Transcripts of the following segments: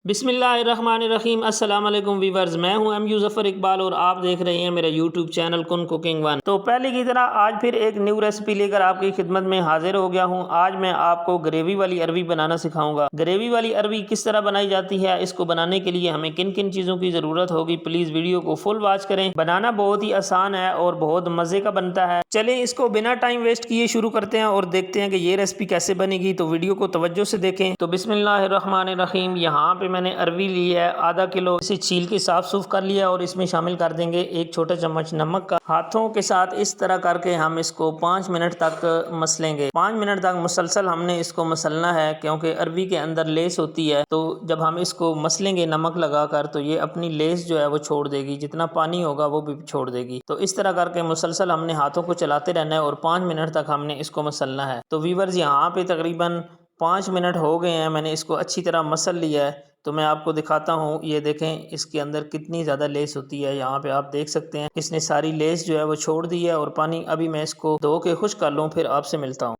बिस्मिल्लाहिर्रहमानिर्रहीम अस्सलाम वालेकुम वीवर्स, मैं हूं एम यू ज़फ़र इकबाल और आप देख रहे हैं मेरा यूट्यूब चैनल कुन कुकिंग वन। तो पहले की तरह आज फिर एक न्यू रेसिपी लेकर आपकी खिदमत में हाजिर हो गया हूं। आज मैं आपको ग्रेवी वाली अरवी बनाना सिखाऊंगा। ग्रेवी वाली अरवी किस तरह बनाई जाती है, इसको बनाने के लिए हमें किन किन चीज़ों की ज़रूरत होगी, प्लीज़ वीडियो को फुल वॉच करें। बनाना बहुत ही आसान है और बहुत मज़े का बनता है। चलें इसको बिना टाइम वेस्ट किए शुरू करते हैं और देखते हैं कि ये रेसिपी कैसे बनेगी। तो वीडियो को तवज्जो से देखें। तो बिस्मिल्लाहिर्रहमानिर्रहीम, यहाँ पे मैंने अरवी ली है आधा किलो। इसे छील के साफ सुफ कर लिया और इसमें शामिल कर देंगे एक छोटा चम्मच नमक का। हाथों के साथ इस तरह करके हम इसको 5 मिनट तक मसलेंगे। 5 मिनट तक मुसलसल हमने इसको मसलना है, क्योंकि अरवी के अंदर लेस होती है। तो जब हम इसको मसलेंगे नमक लगाकर तो ये अपनी लेस जो है वो छोड़ देगी, जितना पानी होगा वो भी छोड़ देगी। तो इस तरह करके मुसलसल हमने हाथों को चलाते रहना है और 5 मिनट तक हमने इसको मसलना है। तो वीवर्स, यहाँ पे तकरीबन 5 मिनट हो गए हैं, मैंने इसको अच्छी तरह मसल लिया है। तो मैं आपको दिखाता हूँ, ये देखें इसके अंदर कितनी ज़्यादा लेस होती है। यहाँ पे आप देख सकते हैं इसने सारी लेस जो है वो छोड़ दी है और पानी अभी मैं इसको धो के खुश कर लूँ, फिर आपसे मिलता हूँ।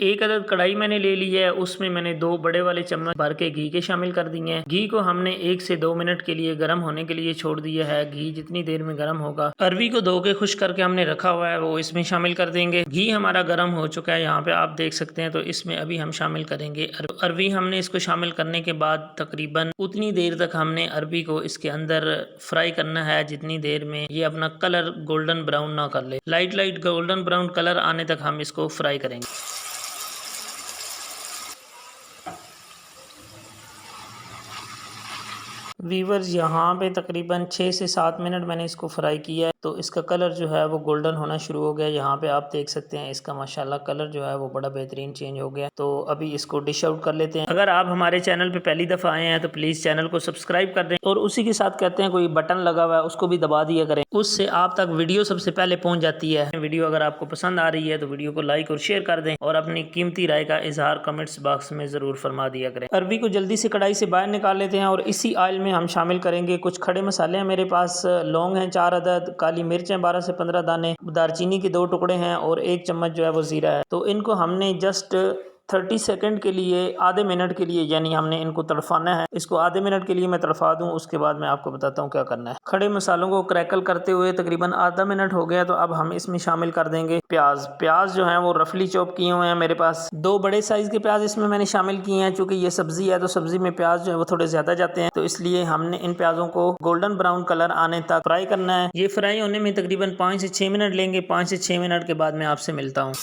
एक अदद कढ़ाई मैंने ले ली है, उसमें मैंने 2 बड़े वाले चम्मच भर के घी के शामिल कर दिए हैं। घी को हमने 1 से 2 मिनट के लिए गर्म होने के लिए छोड़ दिया है। घी जितनी देर में गर्म होगा, अरवी को धो के खुश करके हमने रखा हुआ है वो इसमें शामिल कर देंगे। घी हमारा गर्म हो चुका है, यहाँ पे आप देख सकते हैं। तो इसमें अभी हम शामिल करेंगे अरवी। हमने इसको शामिल करने के बाद तकरीबन उतनी देर तक हमने अरवी को इसके अंदर फ्राई करना है जितनी देर में ये अपना कलर गोल्डन ब्राउन ना कर ले। Light light golden brown colour आने तक हम इसको फ्राई करेंगे। वीवर्स, यहाँ पे तकरीबन 6 से 7 मिनट मैंने इसको फ्राई किया है। तो इसका कलर जो है वो गोल्डन होना शुरू हो गया। यहाँ पे आप देख सकते हैं इसका माशाल्लाह कलर जो है वो बड़ा बेहतरीन चेंज हो गया। तो अभी इसको डिश आउट कर लेते हैं। अगर आप हमारे चैनल पे पहली दफ़ा आए हैं तो प्लीज़ चैनल को सब्सक्राइब कर दें और उसी के साथ कहते हैं कोई बटन लगा हुआ है उसको भी दबा दिया करें, उससे आप तक वीडियो सबसे पहले पहुँच जाती है। वीडियो अगर आपको पसंद आ रही है तो वीडियो को लाइक और शेयर कर दें और अपनी कीमती राय का इजहार कमेंट्स बॉक्स में ज़रूर फरमा दिया करें। अरवी को जल्दी से कढ़ाई से बाहर निकाल लेते हैं और इसी ऑयल में हम शामिल करेंगे कुछ खड़े मसाले हैं मेरे पास। लौंग हैं 4 अदद, काली मिर्च हैं 12 से 15 दाने, दालचीनी के 2 टुकड़े हैं और 1 चम्मच जो है वो जीरा है। तो इनको हमने जस्ट 30 सेकंड के लिए, आधे मिनट के लिए, यानी हमने इनको तड़फाना है। इसको आधे मिनट के लिए मैं तड़फा दूं, उसके बाद मैं आपको बताता हूं क्या करना है। खड़े मसालों को क्रैकल करते हुए तकरीबन आधा मिनट हो गया। तो अब हम इसमें शामिल कर देंगे प्याज। प्याज जो है वो रफली चॉप किए हुए हैं मेरे पास। 2 बड़े साइज के प्याज इसमें मैंने शामिल किए हैं। चूंकि ये सब्जी है तो सब्जी में प्याज जो है वो थोड़े ज्यादा जाते हैं, तो इसलिए हमने इन प्याजों को गोल्डन ब्राउन कलर आने तक फ्राई करना है। ये फ्राई होने में तकरीबन 5 से 6 मिनट लेंगे। 5 से 6 मिनट के बाद मैं आपसे मिलता हूँ।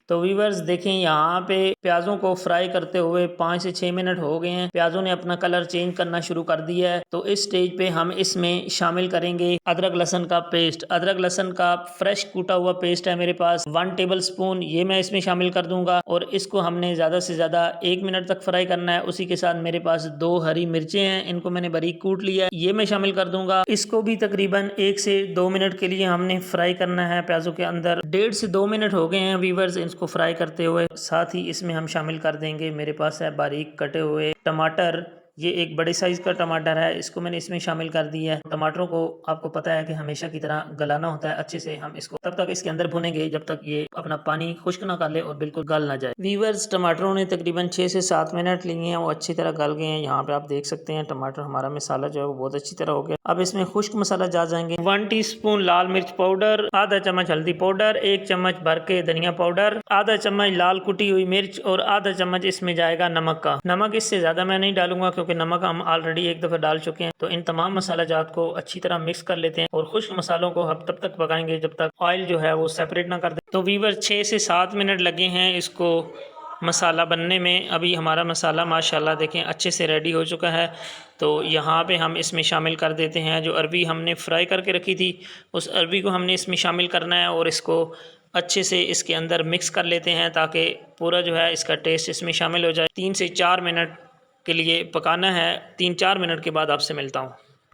तो वीवर्स देखें, यहाँ पे प्याजों को फ्राई करते हुए 5 से 6 मिनट हो गए हैं। प्याजों ने अपना कलर चेंज करना शुरू कर दिया है। तो इस स्टेज पे हम इसमें शामिल करेंगे अदरक लहसन का पेस्ट। अदरक लहसन का फ्रेश कूटा हुआ पेस्ट है मेरे पास 1 टेबल स्पून, ये मैं इसमें शामिल कर दूंगा और इसको हमने ज़्यादा से ज़्यादा 1 मिनट तक फ्राई करना है। उसी के साथ मेरे पास 2 हरी मिर्चें हैं, इनको मैंने बारीक कूट लिया है, ये मैं शामिल कर दूंगा। इसको भी तकरीबन 1 से 2 मिनट के लिए हमने फ्राई करना है प्याजों के अंदर। 1.5 से 2 मिनट हो गए हैं वीवर्स इसको फ्राई करते हुए। साथ ही इसमें हम शामिल कर देंगे, मेरे पास है बारीक कटे हुए टमाटर। ये एक बड़े साइज का टमाटर है, इसको मैंने इसमें शामिल कर दिया है। टमाटरों को आपको पता है कि हमेशा की तरह गलाना होता है अच्छे से। हम इसको तब तक इसके अंदर भुनेंगे जब तक ये अपना पानी खुश्क ना कर ले और बिल्कुल गल ना जाए। वीवर्स, टमाटरों ने तकरीबन 6 से 7 मिनट लिए हैं, वो अच्छी तरह गल गए हैं। यहाँ पे आप देख सकते हैं टमाटर हमारा मसाला जो है वो बहुत अच्छी तरह हो गया। अब इसमें खुश्क मसाला जा जाएंगे। 1 टीस्पून लाल मिर्च पाउडर, आधा चम्मच हल्दी पाउडर, 1 चम्मच भर के धनिया पाउडर, आधा चम्मच लाल कुटी हुई मिर्च और आधा चम्मच इसमें जाएगा नमक का। नमक इससे ज्यादा मैं नहीं डालूंगा क्योंकि नमक हम ऑलरेडी एक दफा डाल चुके हैं। तो इन तमाम मसाला जात को अच्छी तरह मिक्स कर लेते हैं और खुश्क मसालों को हम तब तक पकाएंगे जब तक ऑयल जो है वो सेपरेट ना कर दे। तो वीवर 6 से 7 मिनट लगे हैं इसको मसाला बनने में। अभी हमारा मसाला माशाल्लाह देखें अच्छे से रेडी हो चुका है। तो यहाँ पे हम इसमें शामिल कर देते हैं जो अरवी हमने फ्राई करके रखी थी, उस अरवी को हमने इसमें शामिल करना है और इसको अच्छे से इसके अंदर मिक्स कर लेते हैं ताकि पूरा जो है इसका टेस्ट इसमें शामिल हो जाए। 3 से 4 मिनट के लिए पकाना है। 3-4 मिनट के बाद आपसे मिलता हूँ।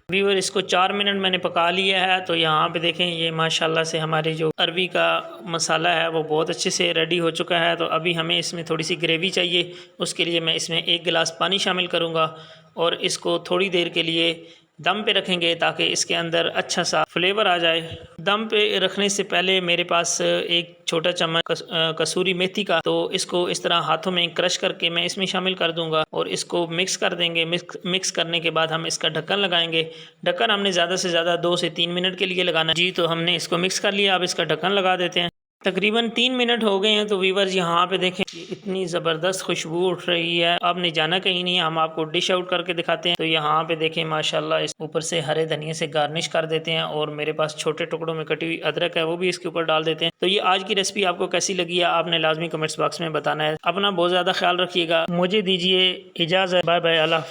व्यूअर, इसको 4 मिनट मैंने पका लिया है। तो यहाँ पे देखें ये माशाल्लाह से हमारी जो अरवी का मसाला है वो बहुत अच्छे से रेडी हो चुका है। तो अभी हमें इसमें थोड़ी सी ग्रेवी चाहिए, उसके लिए मैं इसमें 1 गिलास पानी शामिल करूँगा और इसको थोड़ी देर के लिए दम पे रखेंगे ताकि इसके अंदर अच्छा सा फ्लेवर आ जाए। दम पे रखने से पहले मेरे पास एक छोटा चम्मच कसूरी मेथी का, तो इसको इस तरह हाथों में क्रश करके मैं इसमें शामिल कर दूंगा और इसको मिक्स कर देंगे। मिक्स करने के बाद हम इसका ढक्कन लगाएंगे। ढक्कन हमने ज़्यादा से ज़्यादा 2 से 3 मिनट के लिए लगाना है। जी, तो हमने इसको मिक्स कर लिया। अब इसका ढक्कन लगा देते हैं। तकरीबन 3 मिनट हो गए हैं। तो व्यूअर्स यहाँ पे देखें इतनी ज़बरदस्त खुशबू उठ रही है, आपने जाना कहीं नहीं है। हम आपको डिश आउट करके दिखाते हैं। तो यहाँ पे देखें माशाल्लाह, इस ऊपर से हरे धनिया से गार्निश कर देते हैं और मेरे पास छोटे टुकड़ों में कटी हुई अदरक है, वो भी इसके ऊपर डाल देते हैं। तो ये आज की रेसिपी आपको कैसी लगी है आपने लाजमी कमेंट्स बॉक्स में बताना है। अपना बहुत ज़्यादा ख्याल रखिएगा। मुझे दीजिए इजाज़त। बाय बाय, अल्लाह।